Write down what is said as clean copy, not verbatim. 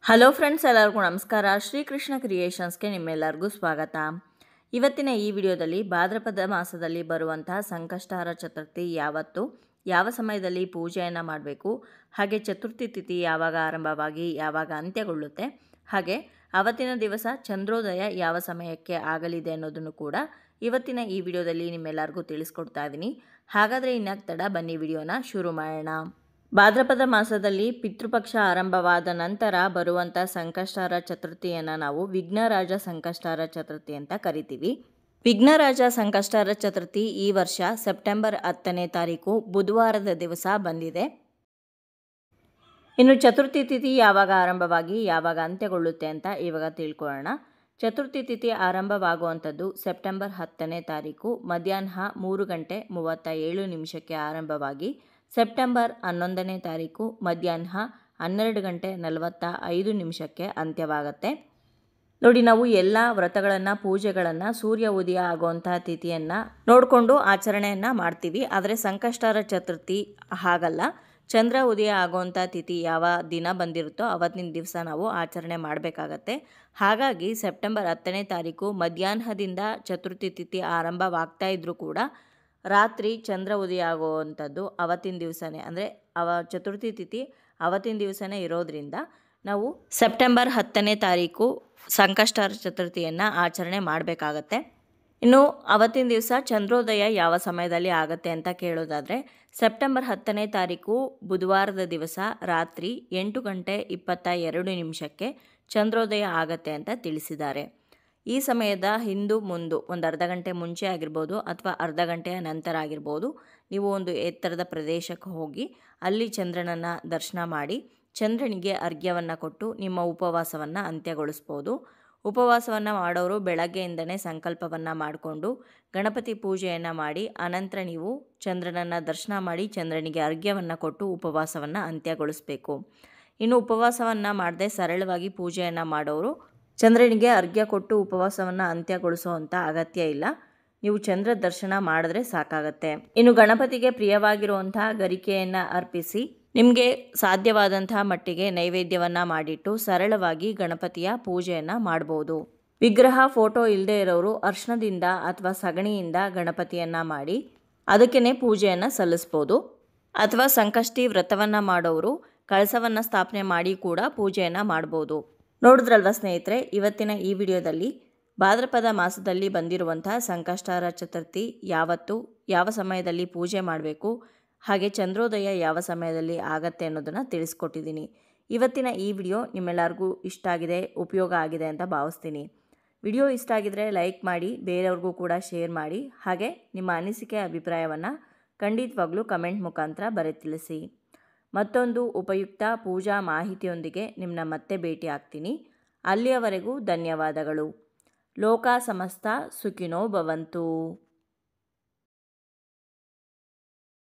Hello friends, ಎಲ್ಲರಿಗೂ ನಮಸ್ಕಾರ. ಶ್ರೀಕೃಷ್ಣ ಕ್ರಿಯೇಷನ್ಸ್ಗೆ ನಿಮ್ಮೆಲ್ಲರಿಗೂ ಸ್ವಾಗತ. ಇವತ್ತಿನ ಈ ವಿಡಿಯೋದಲ್ಲಿ ಭಾದ್ರಪದ ಮಾಸದಲ್ಲಿ ಬರುವಂತಹ ಸಂಕಷ್ಟಹರ ಚತುರ್ಥಿ ಯಾವತ್ತು, ಯಾವ ಸಮಯದಲ್ಲಿ ಪೂಜೆಯನ್ನು ಮಾಡಬೇಕು, ಹಾಗೆ ಚತುರ್ಥಿ ತಿಥಿ ಯಾವಾಗ ಆರಂಭವಾಗಿ ಯಾವಾಗ ಅಂತ್ಯಗೊಳ್ಳುತ್ತೆ, ಹಾಗೆ ಅವತ್ತಿನ ದಿವಸ ಚಂದ್ರೋದಯ ಯಾವ ಸಮಯಕ್ಕೆ ಆಗಲಿದೆ ಅನ್ನೋದನ್ನು ಕೂಡ ಇವತ್ತಿನ ಈ ವಿಡಿಯೋದಲ್ಲಿ ನಿಮ್ಮೆಲ್ಲರಿಗೂ ತಿಳಿಸ್ಕೊಡ್ತಾ ಇದ್ದೀನಿ. ಹಾಗಾದರೆ ಇನ್ನಾಗ ತಡ, ಬನ್ನಿ ವಿಡಿಯೋನ ಶುರು ಮಾಡೋಣ. ಭಾದ್ರಪದ ಮಾಸದಲ್ಲಿ ಪಿತೃಪಕ್ಷ ಆರಂಭವಾದ ನಂತರ ಬರುವಂಥ ಸಂಕಷ್ಟಹರ ಚತುರ್ಥಿಯನ್ನು ನಾವು ವಿಘ್ನರಾಜ ಸಂಕಷ್ಟಹರ ಚತುರ್ಥಿ ಅಂತ ಕರಿತೀವಿ. ವಿಘ್ನರಾಜ ಸಂಕಷ್ಟಹರ ಚತುರ್ಥಿ ಈ ವರ್ಷ ಸೆಪ್ಟೆಂಬರ್ 10ನೇ ತಾರೀಕು ಬುಧವಾರದ ದಿವಸ ಬಂದಿದೆ. ಇನ್ನು ಚತುರ್ಥಿ ತಿಥಿ ಯಾವಾಗ ಆರಂಭವಾಗಿ ಯಾವಾಗ ಅಂತ್ಯಗೊಳ್ಳುತ್ತೆ ಅಂತ ಇವಾಗ ತಿಳ್ಕೊಳ್ಳೋಣ. ಚತುರ್ಥಿ ತಿಥಿ ಆರಂಭವಾಗುವಂಥದ್ದು ಸೆಪ್ಟೆಂಬರ್ 10ನೇ ತಾರೀಕು ಮಧ್ಯಾಹ್ನ 3:37 ಆರಂಭವಾಗಿ ಸೆಪ್ಟೆಂಬರ್ 11ನೇ ತಾರೀಕು ಮಧ್ಯಾಹ್ನ 12:45 ಅಂತ್ಯವಾಗುತ್ತೆ. ನೋಡಿ, ನಾವು ಎಲ್ಲ ವ್ರತಗಳನ್ನು ಪೂಜೆಗಳನ್ನು ಸೂರ್ಯ ಉದಯ ಆಗುವಂತಹ ತಿಥಿಯನ್ನು ನೋಡಿಕೊಂಡು ಆಚರಣೆಯನ್ನು ಮಾಡ್ತೀವಿ. ಆದರೆ ಸಂಕಷ್ಟಹರ ಚತುರ್ಥಿ ಹಾಗಲ್ಲ. ಚಂದ್ರ ಉದಯ ಆಗುವಂಥ ತಿಥಿ ಯಾವ ದಿನ ಬಂದಿರುತ್ತೋ ಅವತ್ತಿನ ದಿವಸ ನಾವು ಆಚರಣೆ ಮಾಡಬೇಕಾಗತ್ತೆ. ಹಾಗಾಗಿ ಸೆಪ್ಟೆಂಬರ್ 10ನೇ ತಾರೀಕು ಮಧ್ಯಾಹ್ನದಿಂದ ಚತುರ್ಥಿ ತಿಥಿ ಆರಂಭವಾಗ್ತಾ ಇದ್ದರೂ ಕೂಡ ರಾತ್ರಿ ಚಂದ್ರ ಉದಯ ಆಗುವಂಥದ್ದು ಅವತ್ತಿನ ದಿವಸನೇ, ಅಂದರೆ ಚತುರ್ಥಿ ತಿಥಿ ಅವತ್ತಿನ ದಿವಸನೇ ಇರೋದ್ರಿಂದ ನಾವು ಸೆಪ್ಟೆಂಬರ್ 10ನೇ ತಾರೀಕು ಸಂಕಷ್ಟಹರ ಚತುರ್ಥಿಯನ್ನು ಆಚರಣೆ ಮಾಡಬೇಕಾಗತ್ತೆ. ಇನ್ನು ಅವತ್ತಿನ ದಿವಸ ಚಂದ್ರೋದಯ ಯಾವ ಸಮಯದಲ್ಲಿ ಆಗುತ್ತೆ ಅಂತ ಕೇಳೋದಾದರೆ ಸೆಪ್ಟೆಂಬರ್ 10ನೇ ತಾರೀಕು ಬುಧವಾರದ ದಿವಸ ರಾತ್ರಿ 8:22 ಚಂದ್ರೋದಯ ಆಗತ್ತೆ ಅಂತ ತಿಳಿಸಿದ್ದಾರೆ. ಈ ಸಮಯದ ಹಿಂದು ಮುಂದು ಒಂದು ಅರ್ಧ ಗಂಟೆ ಮುಂಚೆ ಆಗಿರ್ಬೋದು ಅಥವಾ ಅರ್ಧ ಗಂಟೆಯ ನಂತರ ಆಗಿರ್ಬೋದು, ನೀವು ಒಂದು ಎತ್ತರದ ಪ್ರದೇಶಕ್ಕೆ ಹೋಗಿ ಅಲ್ಲಿ ಚಂದ್ರನನ್ನು ದರ್ಶನ ಮಾಡಿ ಚಂದ್ರನಿಗೆ ಅರ್ಘ್ಯವನ್ನು ಕೊಟ್ಟು ನಿಮ್ಮ ಉಪವಾಸವನ್ನು ಅಂತ್ಯಗೊಳಿಸ್ಬೋದು. ಉಪವಾಸವನ್ನು ಮಾಡೋರು ಬೆಳಗ್ಗೆಯಿಂದನೇ ಸಂಕಲ್ಪವನ್ನು ಮಾಡಿಕೊಂಡು ಗಣಪತಿ ಪೂಜೆಯನ್ನು ಮಾಡಿ ಅನಂತರ ನೀವು ಚಂದ್ರನನ್ನು ದರ್ಶನ ಮಾಡಿ ಚಂದ್ರನಿಗೆ ಅರ್ಘ್ಯವನ್ನು ಕೊಟ್ಟು ಉಪವಾಸವನ್ನು ಅಂತ್ಯಗೊಳಿಸಬೇಕು. ಇನ್ನು ಉಪವಾಸವನ್ನು ಮಾಡದೆ ಸರಳವಾಗಿ ಪೂಜೆಯನ್ನು ಮಾಡೋರು ಚಂದ್ರನಿಗೆ ಅರ್ಘ್ಯ ಕೊಟ್ಟು ಉಪವಾಸವನ್ನು ಅಂತ್ಯಗೊಳಿಸುವಂಥ ಅಗತ್ಯ ಇಲ್ಲ. ನೀವು ಚಂದ್ರ ದರ್ಶನ ಮಾಡಿದ್ರೆ ಸಾಕಾಗತ್ತೆ. ಇನ್ನು ಗಣಪತಿಗೆ ಪ್ರಿಯವಾಗಿರುವಂತಹ ಗರಿಕೆಯನ್ನು ಅರ್ಪಿಸಿ ನಿಮಗೆ ಸಾಧ್ಯವಾದಂತಹ ಮಟ್ಟಿಗೆ ನೈವೇದ್ಯವನ್ನು ಮಾಡಿಟ್ಟು ಸರಳವಾಗಿ ಗಣಪತಿಯ ಪೂಜೆಯನ್ನು ಮಾಡ್ಬೋದು. ವಿಗ್ರಹ ಫೋಟೋ ಇಲ್ಲದೆ ಇರೋರು ಅರ್ಶನದಿಂದ ಅಥವಾ ಸಗಣಿಯಿಂದ ಗಣಪತಿಯನ್ನು ಮಾಡಿ ಅದಕ್ಕೇ ಪೂಜೆಯನ್ನು ಸಲ್ಲಿಸ್ಬೋದು. ಅಥವಾ ಸಂಕಷ್ಟಿ ವ್ರತವನ್ನು ಮಾಡೋರು ಕಳಸವನ್ನು ಸ್ಥಾಪನೆ ಮಾಡಿ ಕೂಡ ಪೂಜೆಯನ್ನು ಮಾಡ್ಬೋದು. ನೋಡಿದ್ರಲ್ವ ಸ್ನೇಹಿತರೆ, ಇವತ್ತಿನ ಈ ವಿಡಿಯೋದಲ್ಲಿ ಭಾದ್ರಪದ ಮಾಸದಲ್ಲಿ ಬಂದಿರುವಂತಹ ಸಂಕಷ್ಟಹರ ಚತುರ್ಥಿ ಯಾವತ್ತು, ಯಾವ ಸಮಯದಲ್ಲಿ ಪೂಜೆ ಮಾಡಬೇಕು, ಹಾಗೆ ಚಂದ್ರೋದಯ ಯಾವ ಸಮಯದಲ್ಲಿ ಆಗತ್ತೆ ಅನ್ನೋದನ್ನು ತಿಳಿಸ್ಕೊಟ್ಟಿದ್ದೀನಿ. ಇವತ್ತಿನ ಈ ವಿಡಿಯೋ ನಿಮ್ಮೆಲ್ಲರಿಗೂ ಇಷ್ಟ ಆಗಿದೆ, ಉಪಯೋಗ ಆಗಿದೆ ಅಂತ ಭಾವಿಸ್ತೀನಿ. ವಿಡಿಯೋ ಇಷ್ಟ ಆಗಿದರೆ ಲೈಕ್ ಮಾಡಿ, ಬೇರೆಯವ್ರಿಗೂ ಕೂಡ ಶೇರ್ ಮಾಡಿ, ಹಾಗೆ ನಿಮ್ಮ ಅನಿಸಿಕೆ ಅಭಿಪ್ರಾಯವನ್ನು ಖಂಡಿತವಾಗ್ಲೂ ಕಮೆಂಟ್ ಮುಖಾಂತರ ಬರೆದು ತಿಳಿಸಿ. ಮತ್ತೊಂದು ಉಪಯುಕ್ತ ಪೂಜಾ ಮಾಹಿತಿಯೊಂದಿಗೆ ನಿಮ್ಮನ್ನ ಮತ್ತೆ ಭೇಟಿ ಆಗ್ತೀನಿ. ಅಲ್ಲಿಯವರೆಗೂ ಧನ್ಯವಾದಗಳು. ಲೋಕ ಸಮಸ್ತ ಸುಖಿನೋ ಭವಂತು.